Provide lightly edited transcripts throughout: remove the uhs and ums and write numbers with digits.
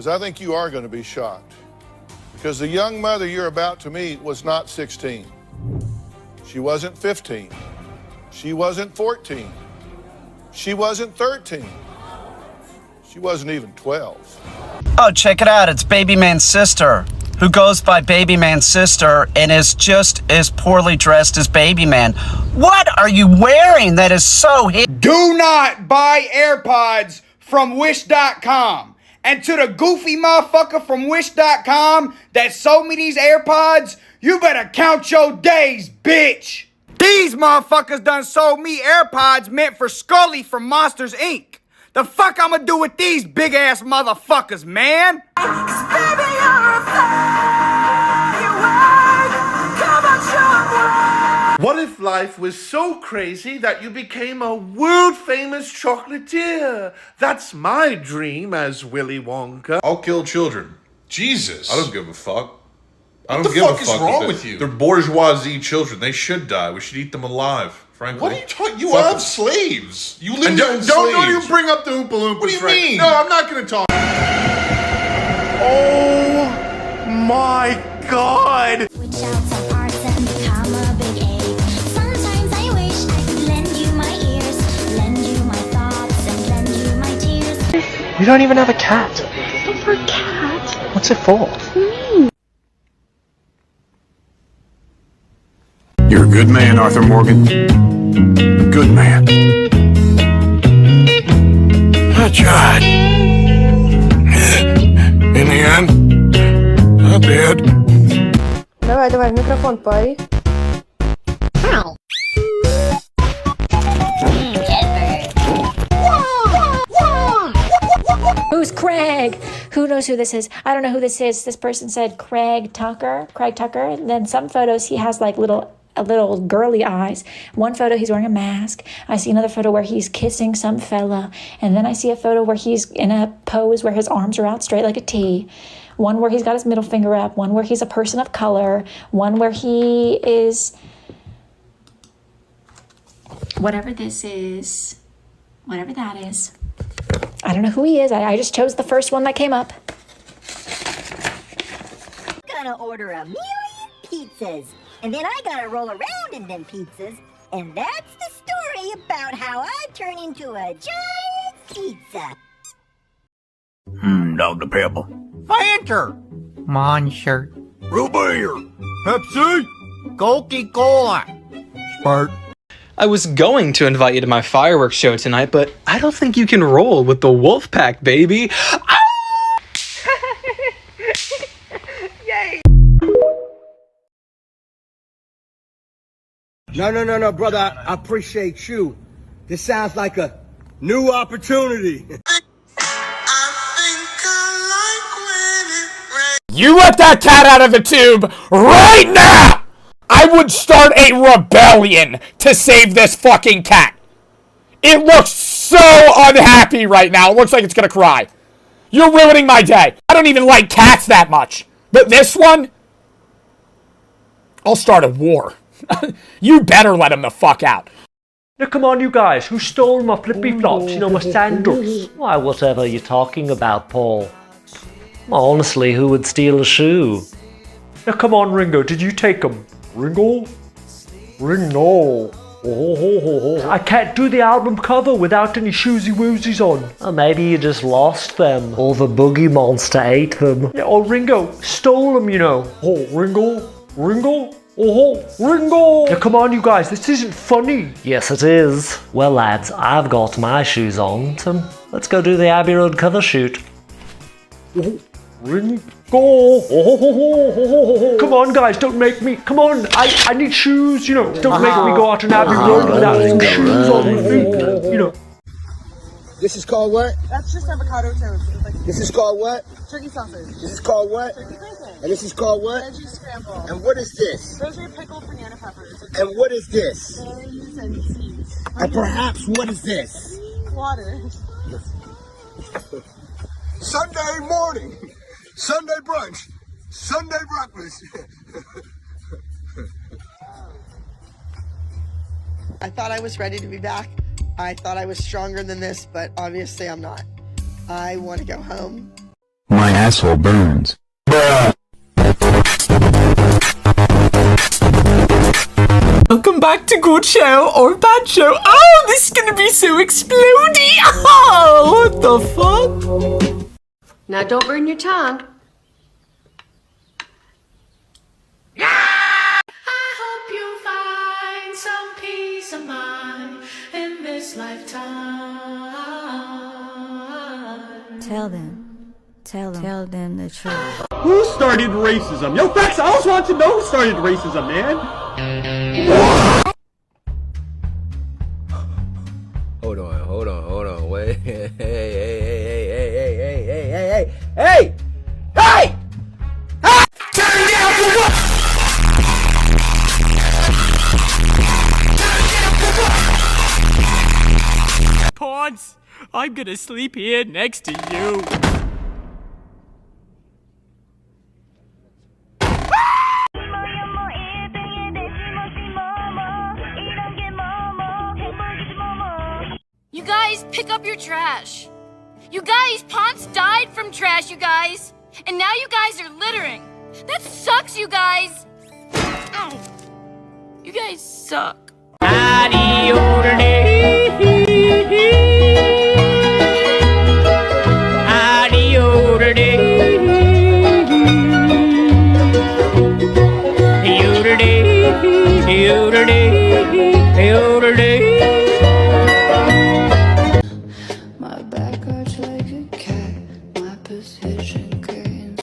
I think you are going to be shocked. Because the young mother you're about to meet was not 16. She wasn't 15. She wasn't 14. She wasn't 13. She wasn't even 12. Oh, check it out. It's Baby Man's sister, who goes by Baby Man's sister and is just as poorly dressed as Baby Man. What are you wearing that is so hip? Do not buy AirPods from Wish.com. And to the goofy motherfucker from Wish.com that sold me these AirPods, you better count your days, bitch. These motherfuckers done sold me AirPods meant for Scully from Monsters, Inc. The fuck I'ma do with these big ass motherfuckers, man? What if life was so crazy that you became a world-famous chocolatier? That's my dream as Willy Wonka. I'll kill children. Jesus. I don't give a fuck. What the fuck is wrong with you? They're bourgeoisie children. They should die. We should eat them alive, frankly. What are you talking? You have slaves. You live in slaves. Don't even bring up the Oompa Loompas. What do you mean? No, I'm not going to talk. Oh my God! Which out some arts and become a big ape. Sometimes I wish I could lend you my ears, lend you my thoughts, and lend you my tears. You don't even have a cat. But for a cat, What's it for? me. You're a good man, Arthur Morgan. A good man. I tried. In the end, I did. Давай, давай, в микрофон пари. Who's Craig? Who knows who this is? I don't know who this is. This person said Craig Tucker. And then some photos he has like little girly eyes. One photo he's wearing a mask. I see another photo where he's kissing some fella. And then I see a photo where he's in a pose where his arms are out straight like a T. One where he's got his middle finger up. One where he's a person of color. One where he is... whatever this is. Whatever that is. I don't know who he is. I just chose the first one that came up. Gonna order a million pizzas. And then I gotta roll around in them pizzas, and that's the story about how I turn into a giant pizza. Dr. Pepper. Fanta! Monster. Root beer. Pepsi! Coca-Cola! Spark. I was going to invite you to my fireworks show tonight, but I don't think you can roll with the wolf pack, baby. Yay! No, brother, I appreciate you. This sounds like a new opportunity. You let that cat out of the tube right now! I would start a rebellion to save this fucking cat. It looks so unhappy right now. It looks like it's gonna cry. You're ruining my day. I don't even like cats that much. But this one, I'll start a war. You better let him the fuck out. Now come on you guys, who stole my flippy flops, you know, my sandals? Why, whatever you're talking about, Paul. Honestly, who would steal a shoe? Now come on Ringo, did you take them? Ringo? Ringo. I can't do the album cover without any shoesy woozies on. Or maybe you just lost them, or the boogie monster ate them. Yeah, or Ringo stole them, you know. Oh, Ringo? Ringo? Oh, Ringo! Now come on you guys, this isn't funny. Yes it is. Well lads, I've got my shoes on, so let's go do the Abbey Road cover shoot. Oh, Ringo! Oh. Come on guys, don't make me, come on, I need shoes, you know. Don't make me go out on Abbey Road without some shoes on my feet, you know. This is called what? That's just avocado toast. This is called what? Turkey sausage. This is called what? Turkey bacon. And this is called what? Veggie scramble. And what is this? Those are pickled banana peppers. And what is this? Berries and seeds. And perhaps what is this? Water. Sunday morning, Sunday brunch, Sunday breakfast. I thought I was ready to be back. I thought I was stronger than this, but obviously I'm not. I want to go home. My asshole burns. Welcome back to Good Show or Bad Show. Oh, this is gonna be so explodey. Oh, what the fuck? Now don't burn your tongue. I hope you find some peace of mind in this lifetime. Tell them the truth. Who started racism? Yo, facts, I always want to know who started racism, man. Hold on, wait. Hey! Turn down for what? Pawns, I'm gonna sleep here next to you. You guys, pick up your trash. You guys, Ponce died from trash, you guys. And now you guys are littering. That sucks, you guys. Ow. You guys suck. My back hurts like a cat. My position gains.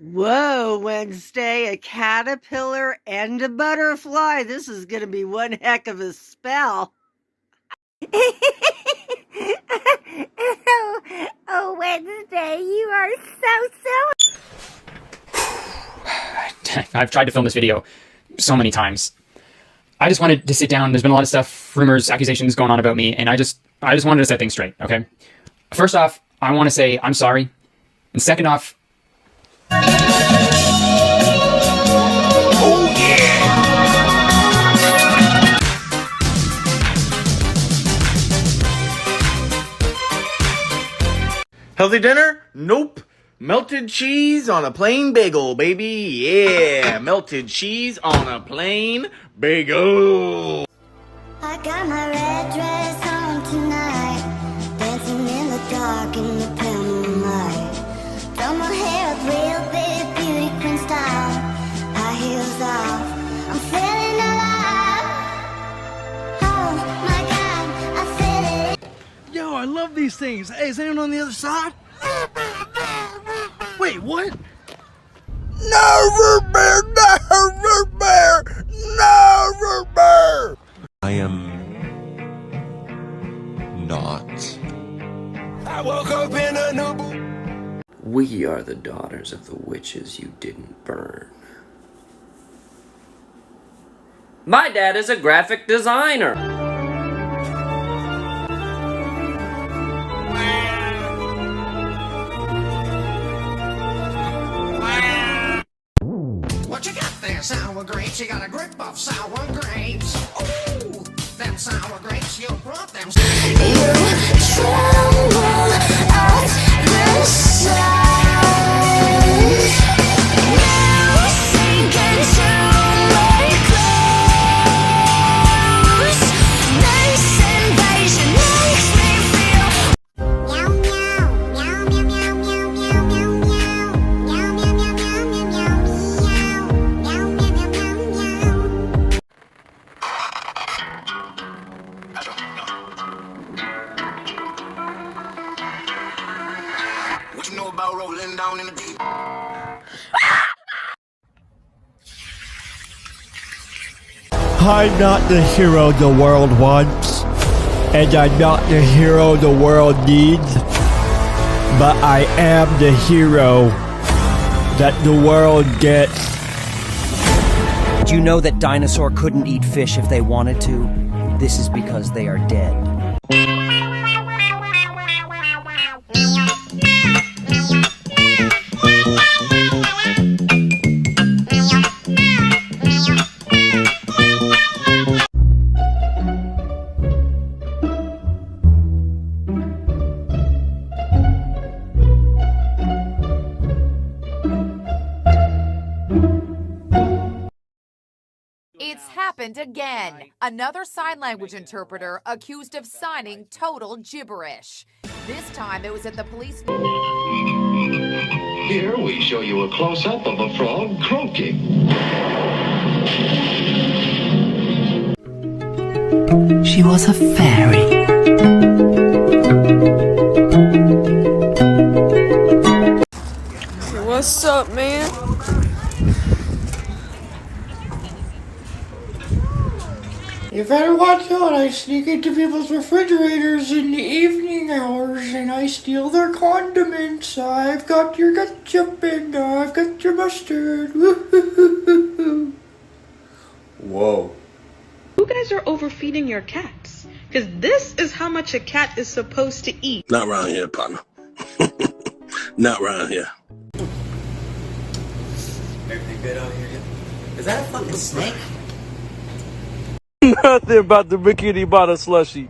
Whoa, Wednesday, a caterpillar and a butterfly. This is going to be one heck of a spell. Oh, Wednesday, you are so I've tried to film this video so many times. I just wanted to sit down. There's been a lot of stuff, rumors, accusations going on about me, and I just wanted to set things straight, okay? First off, I want to say I'm sorry. And second off, Oh yeah! Healthy dinner? Nope. Melted cheese on a plain bagel, baby. Yeah, melted cheese on a plain bagel. I got my red dress on tonight, dancing in the dark in the pale moonlight. Throw my hair up real big, beauty queen style. High heels off, I'm feeling alive. Oh my God, I feel it. Yo, I love these things. Hey, is anyone on the other side? Wait, what? No root beer! No root beer! No root beer! I am not. I woke up in a new. We are the daughters of the witches you didn't burn. My dad is a graphic designer. What you got there, sour grapes? You got a grip of sour grapes. Ooh, them sour grapes, you brought them. You tremble at the sound. You sink into my clothes. This invasion makes me feel. Meow meow meow meow meow meow meow meow meow meow meow meow What you know about rolling down in the deep? I'm not the hero the world wants, and I'm not the hero the world needs, but I am the hero that the world gets. Do you know that dinosaur couldn't eat fish if they wanted to? This is because they are dead. It's happened again. Another sign language interpreter accused of signing total gibberish. This time it was at the police. Here we show you a close-up of a frog croaking. She was a fairy. What's up, man? You better watch out. I sneak into people's refrigerators in the evening hours and I steal their condiments. I've got your ketchup and I've got your mustard. Whoa. You guys are overfeeding your cats. Because this is how much a cat is supposed to eat. Not around here, partner. Not around here. Everything good out here? Is that a fucking snake? Nothing about the bikini bottle slushy.